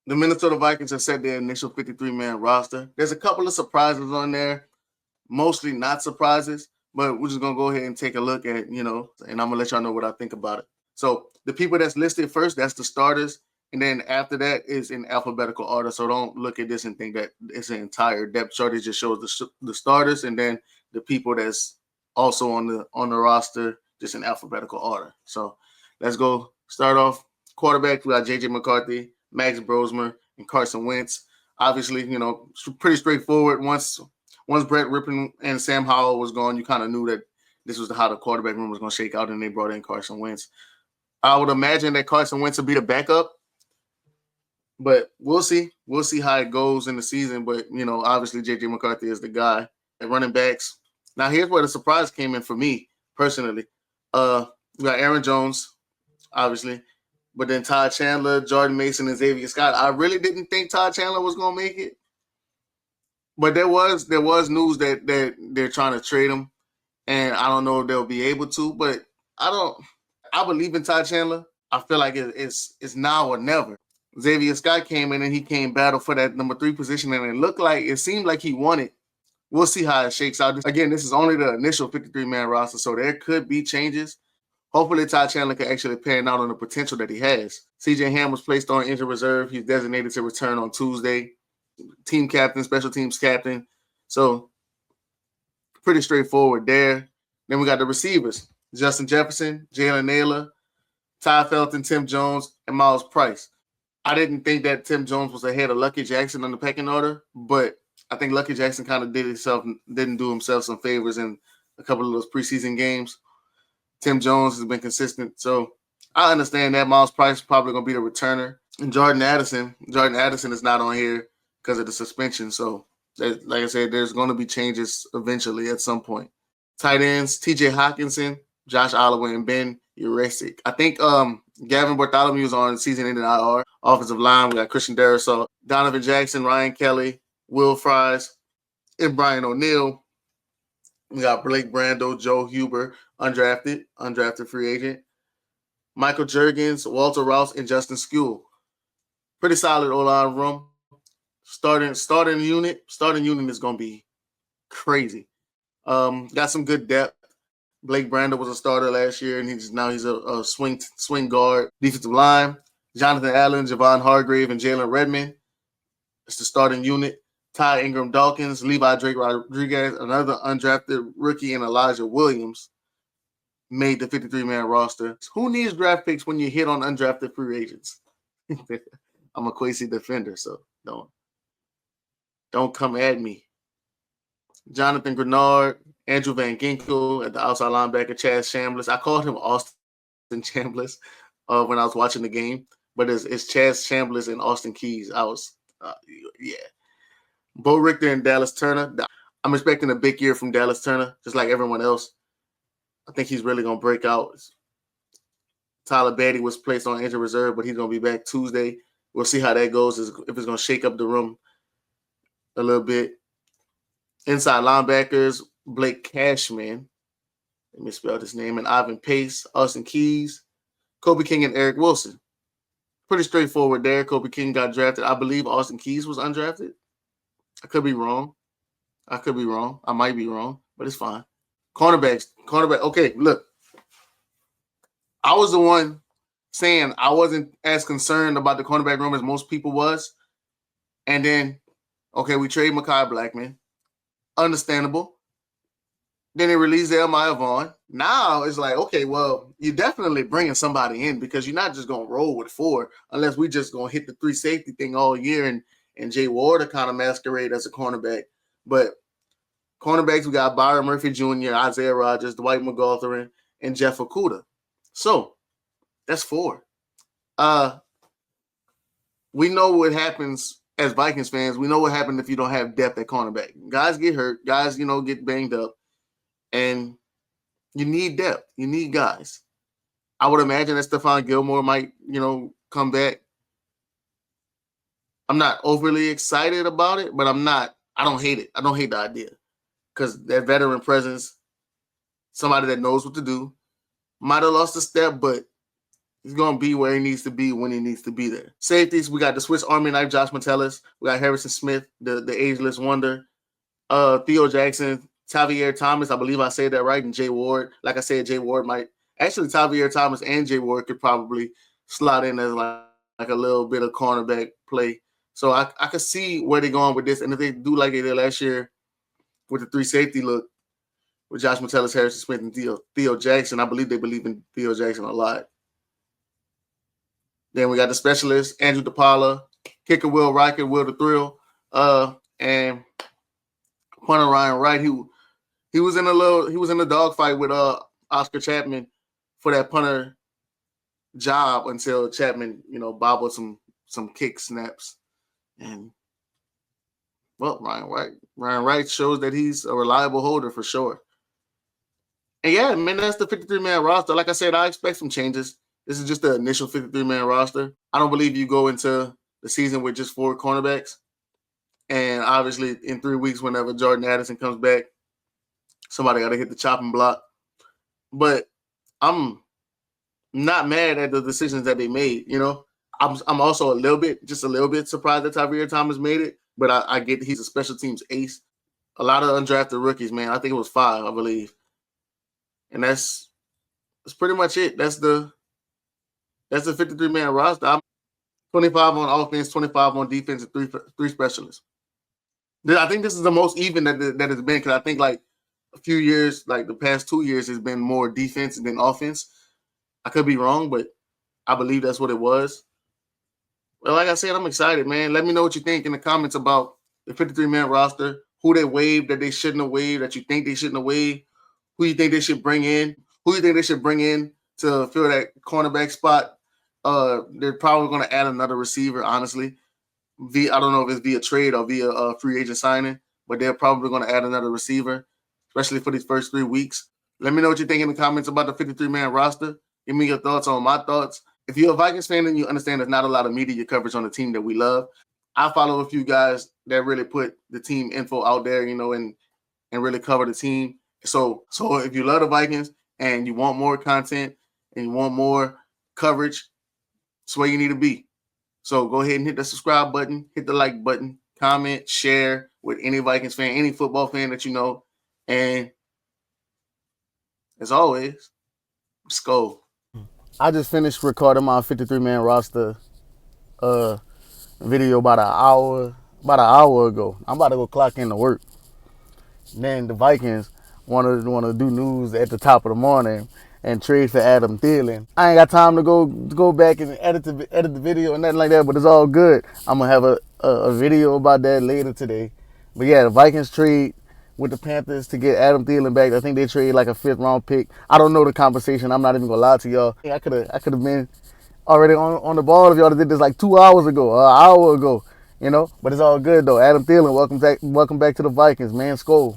The Minnesota Vikings have set their initial 53-man roster. There's a couple of surprises on there, mostly not surprises, but we're just going to go ahead and take a look at, and I'm going to let y'all know what I think about it. So the people that's listed first, that's the starters. And then after that is in alphabetical order. So don't look at this and think that it's an entire depth chart. It just shows the starters and then the people that's also on the roster, just in alphabetical order. So let's go start off. Quarterback, we got J.J. McCarthy, Max Brosmer, and Carson Wentz. Obviously, pretty straightforward. Once Brett Rippon and Sam Howell was gone, you kind of knew that this was how the quarterback room was going to shake out, and they brought in Carson Wentz. I would imagine that Carson Wentz will be the backup, but we'll see. We'll see how it goes in the season. But, obviously J.J. McCarthy is the guy. At running backs, now here's where the surprise came in for me personally. We got Aaron Jones, obviously, but then Todd Chandler, Jordan Mason, and Xavier Scott. I really didn't think Todd Chandler was going to make it. But there was news that they're trying to trade him, and I don't know if they'll be able to. But I believe in Todd Chandler. I feel like it's now or never. Xavier Scott came in and he came battle for that number 3 position, and it seemed like he won it. We'll see how it shakes out. Again, this is only the initial 53-man roster, so there could be changes. Hopefully, Todd Chandler can actually pan out on the potential that he has. C.J. Ham was placed on injured reserve. He's designated to return on Tuesday. Team captain, special teams captain. So, pretty straightforward there. Then we got the receivers. Justin Jefferson, Jalen Naylor, Ty Felton, Tim Jones, and Miles Price. I didn't think that Tim Jones was ahead of Lucky Jackson on the pecking order, but I think Lucky Jackson kind of didn't do himself some favors in a couple of those preseason games. Tim Jones has been consistent, so I understand that. Miles Price is probably going to be the returner. And Jordan Addison is not on here because of the suspension, so like I said, there's going to be changes eventually at some point. Tight ends, T.J. Hawkinson, Josh Oliver, and Ben Uresic. I think Gavin Bartholomew is on season-ending IR. Offensive line, we got Christian Darrisaw, Donovan Jackson, Ryan Kelly, Will Fries, and Brian O'Neill. We got Blake Brando, Joe Huber, undrafted free agent. Michael Juergens, Walter Rouse, and Justin Skule. Pretty solid O-line room. Starting unit is going to be crazy. Got some good depth. Blake Brando was a starter last year, and he's a swing guard. Defensive line, Jonathan Allen, Javon Hargrave, and Jalen Redmond. It's the starting unit. Ty Ingram Dawkins, Levi Drake Rodriguez, another undrafted rookie, and Elijah Williams made the 53-man roster. Who needs draft picks when you hit on undrafted free agents? I'm a Quasi defender, so don't come at me. Jonathan Grenard, Andrew Van Ginkel at the outside linebacker, Chaz Chambliss. I called him Austin Chambliss when I was watching the game, but it's Chaz Chambliss and Austin Keys. Bo Richter and Dallas Turner. I'm expecting a big year from Dallas Turner, just like everyone else. I think he's really going to break out. Tyler Beatty was placed on injured reserve, but he's going to be back Tuesday. We'll see how that goes, if it's going to shake up the room a little bit. Inside linebackers, Blake Cashman. Let me spell his name. And Ivan Pace, Austin Keys, Kobe King, and Eric Wilson. Pretty straightforward there. Kobe King got drafted. I believe Austin Keys was undrafted. I could be wrong. I might be wrong, but it's fine. Cornerback. Okay, look. I was the one saying I wasn't as concerned about the cornerback room as most people was. And then, okay, we trade Mekhi Blackman. Understandable. Then they released Jeremiah Vaughn. Now it's like, okay, well, you're definitely bringing somebody in because you're not just going to roll with 4 unless we just going to hit the 3 safety thing all year and Jay Ward to kind of masquerade as a cornerback. But cornerbacks, we got Byron Murphy Jr., Isaiah Rodgers, Dwight McGothern, and Jeff Okudah. So that's 4. We know what happens as Vikings fans. We know what happens if you don't have depth at cornerback. Guys get hurt. Guys, get banged up. And you need depth. You need guys. I would imagine that Stephon Gilmore might, come back. I'm not overly excited about it, but I don't hate it. I don't hate the idea. Because that veteran presence, somebody that knows what to do, might have lost a step, but He's gonna be where he needs to be when he needs to be there. Safeties, we got the Swiss Army knife, Josh Metellus. We got Harrison Smith, the ageless wonder. Theo Jackson, Tavier Thomas. I believe I said that right. And Jay Ward. Like I said, Jay Ward might actually Tavier Thomas and Jay Ward could probably slot in as like a little bit of cornerback play. So I could see where they're going with this. And if they do like they did last year with the three safety look with Josh Metellus, Harrison Smith, and Theo Jackson, I believe they believe in Theo Jackson a lot. Then we got the specialist, Andrew DePaula, kicker Will Riker, Will the Thrill, and punter Ryan Wright. He was in a dogfight with Oscar Chapman for that punter job until Chapman, bobbled some kick snaps. And well, Ryan Wright shows that he's a reliable holder for sure. And yeah, man, that's the 53-man roster. Like I said, I expect some changes. This is just the initial 53-man roster. I don't believe you go into the season with just 4 cornerbacks. And obviously, in 3 weeks, whenever Jordan Addison comes back, somebody got to hit the chopping block. But I'm not mad at the decisions that they made. I'm also just a little bit surprised that Tavier Thomas made it. But I get he's a special teams ace. A lot of undrafted rookies, man. I think it was 5, I believe. And that's pretty much it. That's the 53-man roster. I'm 25 on offense, 25 on defense, and three specialists. I think this is the most even that it's been, because I think like a few years, like the past 2 years, has been more defense than offense. I could be wrong, but I believe that's what it was. Well, like I said, I'm excited, man. Let me know what you think in the comments about the 53-man roster, who they waived that they shouldn't have waived, that you think they shouldn't have waived, who you think they should bring in, to fill that cornerback spot. They're probably going to add another receiver, honestly. I don't know if it's via trade or via free agent signing, but they're probably going to add another receiver, especially for these first 3 weeks. Let me know what you think in the comments about the 53-man roster. Give me your thoughts on my thoughts. If you're a Vikings fan and you understand there's not a lot of media coverage on the team that we love, I follow a few guys that really put the team info out there, and really cover the team. So if you love the Vikings and you want more content and you want more coverage, that's where you need to be. So go ahead and hit the subscribe button, hit the like button, comment, share with any Vikings fan, any football fan that you know. And as always, Skol. I just finished recording my 53-man roster video about an hour ago. I'm about to go clock into work. Then the Vikings want to do news at the top of the morning and trade for Adam Thielen. I ain't got time to go back and edit the video and nothing like that, but it's all good. I'm gonna have a video about that later today. But yeah, the Vikings trade with the Panthers to get Adam Thielen back. I think they trade like a 5th round pick. I don't know the conversation. I'm not even gonna lie to y'all. I could have been already on the ball if y'all did this like 2 hours ago, or an hour ago. But it's all good though. Adam Thielen, welcome back to the Vikings, man. Skol.